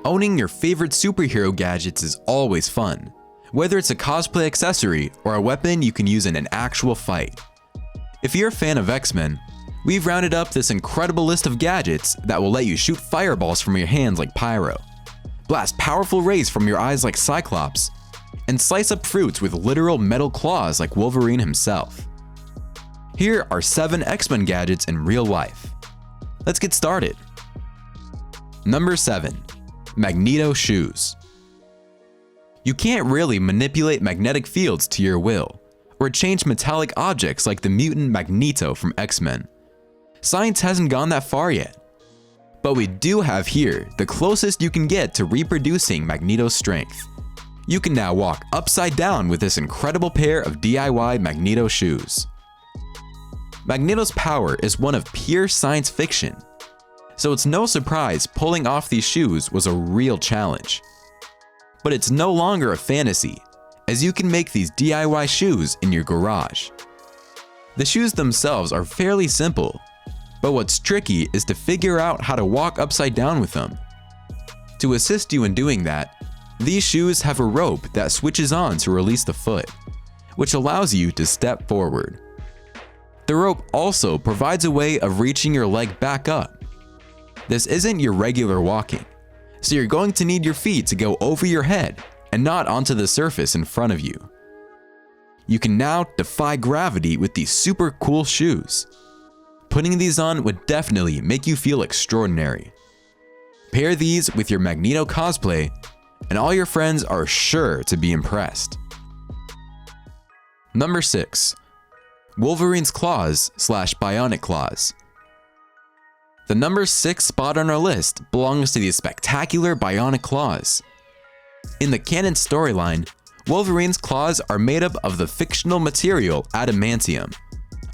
owning your favorite superhero gadgets is always fun, whether it's a cosplay accessory or a weapon you can use in an actual fight. If you're a fan of X-Men, we've rounded up this incredible list of gadgets that will let you shoot fireballs from your hands like Pyro, blast powerful rays from your eyes like Cyclops, and slice up fruits with literal metal claws like Wolverine himself. Here are 7 X-Men gadgets in real life. Let's get started. Number 7. Magneto shoes. You can't really manipulate magnetic fields to your will, or change metallic objects like the mutant Magneto from X-Men. Science hasn't gone that far yet. But we do have here the closest you can get to reproducing Magneto's strength. You can now walk upside down with this incredible pair of DIY Magneto shoes. Magneto's power is one of pure science fiction, so it's no surprise pulling off these shoes was a real challenge. But it's no longer a fantasy, as you can make these DIY shoes in your garage. The shoes themselves are fairly simple, but what's tricky is to figure out how to walk upside down with them. To assist you in doing that, these shoes have a rope that switches on to release the foot, which allows you to step forward. The rope also provides a way of reaching your leg back up. This isn't your regular walking, so you're going to need your feet to go over your head and not onto the surface in front of you. You can now defy gravity with these super cool shoes. Putting these on would definitely make you feel extraordinary. Pair these with your Magneto cosplay, and all your friends are sure to be impressed. Number 6. Wolverine's claws / bionic claws. The number 6 spot on our list belongs to these spectacular bionic claws. In the canon storyline, Wolverine's claws are made up of the fictional material adamantium,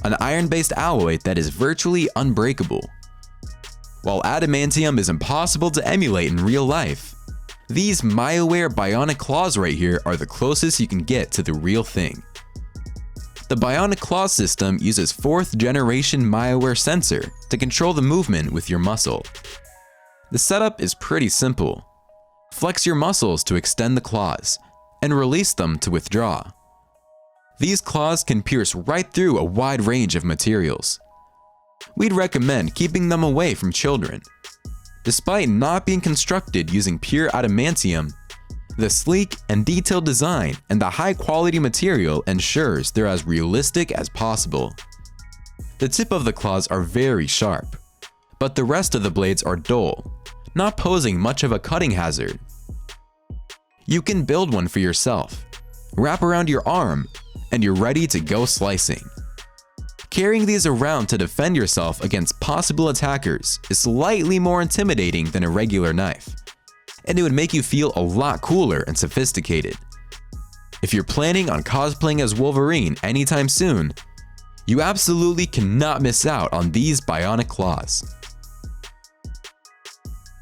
an iron-based alloy that is virtually unbreakable. While adamantium is impossible to emulate in real life, these MyAware bionic claws right here are the closest you can get to the real thing. The bionic claw system uses 4th generation MyAware sensor to control the movement with your muscle. The setup is pretty simple. Flex your muscles to extend the claws, and release them to withdraw. These claws can pierce right through a wide range of materials. We'd recommend keeping them away from children. Despite not being constructed using pure adamantium, the sleek and detailed design and the high quality material ensures they're as realistic as possible. The tip of the claws are very sharp, but the rest of the blades are dull, not posing much of a cutting hazard. You can build one for yourself, wrap around your arm, and you're ready to go slicing. Carrying these around to defend yourself against possible attackers is slightly more intimidating than a regular knife, and it would make you feel a lot cooler and sophisticated. If you're planning on cosplaying as Wolverine anytime soon, you absolutely cannot miss out on these bionic claws.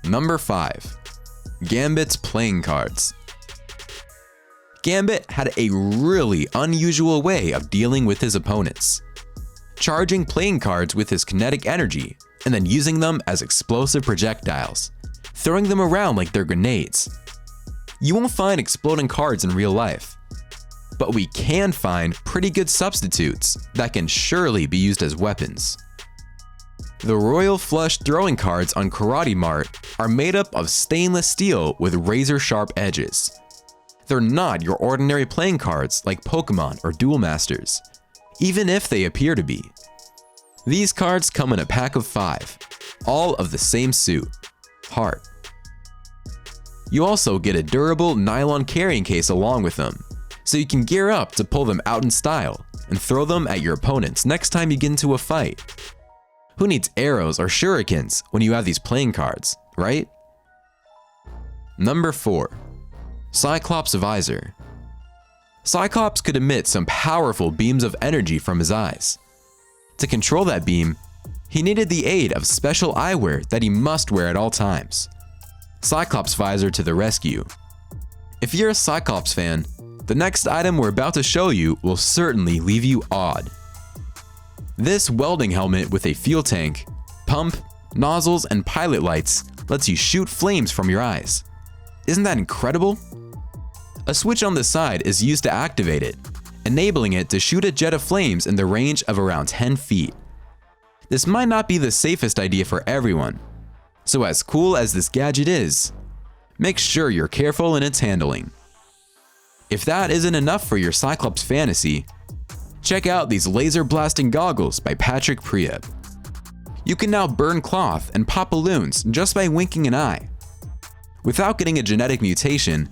Number 5. Gambit's playing cards. Gambit had a really unusual way of dealing with his opponents, charging playing cards with his kinetic energy and then using them as explosive projectiles, throwing them around like they're grenades. You won't find exploding cards in real life, but we can find pretty good substitutes that can surely be used as weapons. The Royal Flush throwing cards on Karate Mart are made up of stainless steel with razor-sharp edges. They're not your ordinary playing cards like Pokemon or Duel Masters, even if they appear to be. These cards come in a pack of 5, all of the same suit, Heart. You also get a durable nylon carrying case along with them, so you can gear up to pull them out in style and throw them at your opponents next time you get into a fight. Who needs arrows or shurikens when you have these playing cards, right? Number 4. Cyclops Visor. Cyclops could emit some powerful beams of energy from his eyes. To control that beam, he needed the aid of special eyewear that he must wear at all times. Cyclops Visor to the rescue. If you're a Cyclops fan, the next item we're about to show you will certainly leave you awed. This welding helmet with a fuel tank, pump, nozzles, and pilot lights lets you shoot flames from your eyes, Isn't that incredible? A switch on the side is used to activate it, enabling it to shoot a jet of flames in the range of around 10 feet. This might not be the safest idea for everyone, so as cool as this gadget is, make sure you're careful in its handling. If that isn't enough for your Cyclops fantasy, check out these laser blasting goggles by Patrick Prieb. You can now burn cloth and pop balloons just by winking an eye. Without getting a genetic mutation,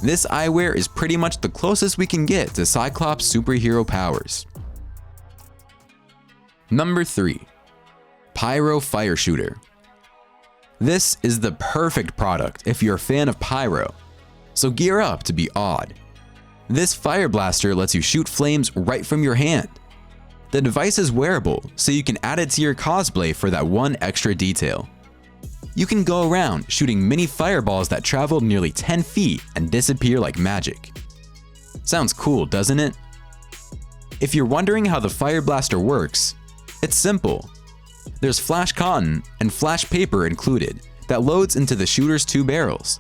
this eyewear is pretty much the closest we can get to Cyclops' superhero powers. Number 3. Pyro Fire Shooter. This is the perfect product if you're a fan of Pyro, so gear up to be awed. This fire blaster lets you shoot flames right from your hand. The device is wearable, so you can add it to your cosplay for that one extra detail. You can go around shooting mini fireballs that travel nearly 10 feet and disappear like magic. Sounds cool, doesn't it? If you're wondering how the fire blaster works, it's simple. There's flash cotton and flash paper included that loads into the shooter's 2 barrels.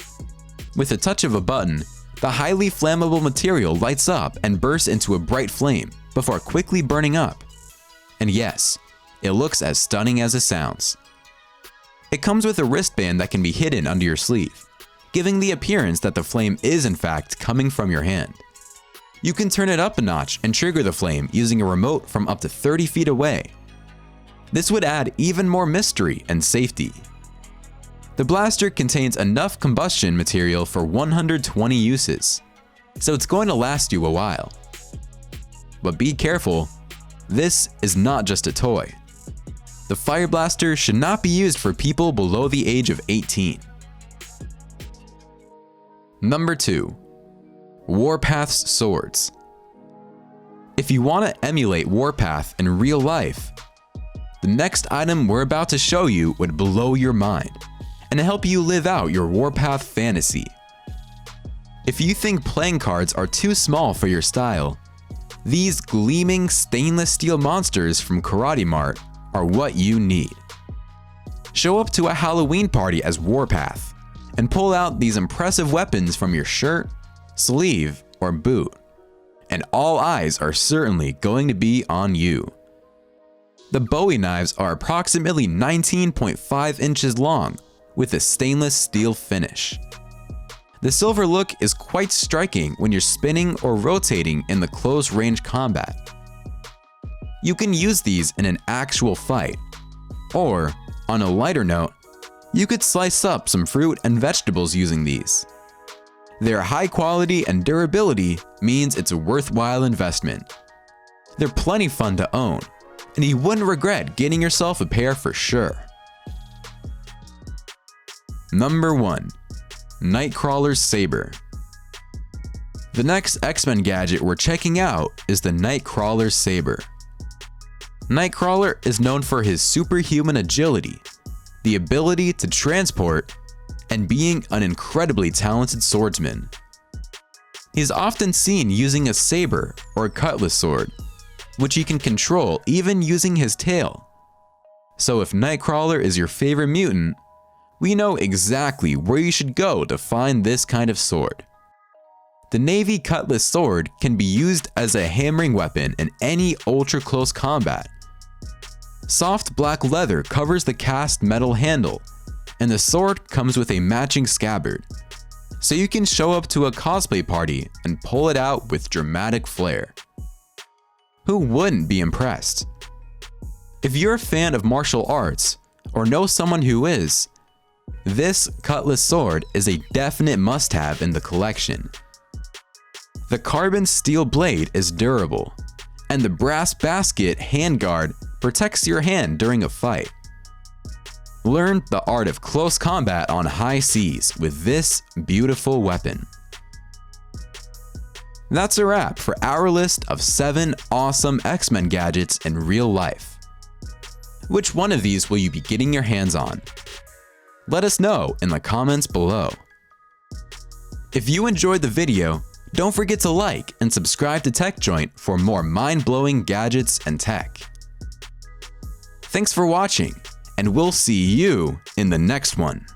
With a touch of a button, the highly flammable material lights up and bursts into a bright flame before quickly burning up. And yes, it looks as stunning as it sounds. It comes with a wristband that can be hidden under your sleeve, giving the appearance that the flame is in fact coming from your hand. You can turn it up a notch and trigger the flame using a remote from up to 30 feet away. This would add even more mystery and safety. The blaster contains enough combustion material for 120 uses, so it's going to last you a while. But be careful, this is not just a toy. The fire blaster should not be used for people below the age of 18. Number 2. WARPATH'S swords. If you want to emulate WARPATH in real life, the next item we're about to show you would blow your mind and help you live out your WARPATH fantasy. If you think playing cards are too small for your style, these gleaming stainless steel monsters from Karate Mart are what you need. Show up to a Halloween party as WARPATH and pull out these impressive weapons from your shirt, sleeve, or boot, and all eyes are certainly going to be on you. The Bowie knives are approximately 19.5 inches long with a stainless steel finish. The silver look is quite striking when you're spinning or rotating in the close range combat. You can use these in an actual fight, or, on a lighter note, you could slice up some fruit and vegetables using these. Their high quality and durability means it's a worthwhile investment. They're plenty fun to own, and you wouldn't regret getting yourself a pair for sure. Number 1. NIGHTCRAWLER'S SABER. The next X-Men gadget we're checking out is the NIGHTCRAWLER'S SABER. Nightcrawler is known for his superhuman agility, the ability to transport, and being an incredibly talented swordsman. He's often seen using a saber or a cutlass sword, which he can control even using his tail. So if Nightcrawler is your favorite mutant, we know exactly where you should go to find this kind of sword. The Navy Cutlass sword can be used as a hammering weapon in any ultra-close combat. Soft black leather covers the cast metal handle, and the sword comes with a matching scabbard, so you can show up to a cosplay party and pull it out with dramatic flair. Who wouldn't be impressed? If you're a fan of martial arts, or know someone who is, this cutlass sword is a definite must-have in the collection. The carbon steel blade is durable, and the brass basket handguard protects your hand during a fight. Learn the art of close combat on high seas with this beautiful weapon. That's a wrap for our list of 7 awesome X-Men gadgets in real life. Which one of these will you be getting your hands on? Let us know in the comments below. If you enjoyed the video, don't forget to like and subscribe to TechJoint for more mind-blowing gadgets and tech. Thanks for watching, and we'll see you in the next one.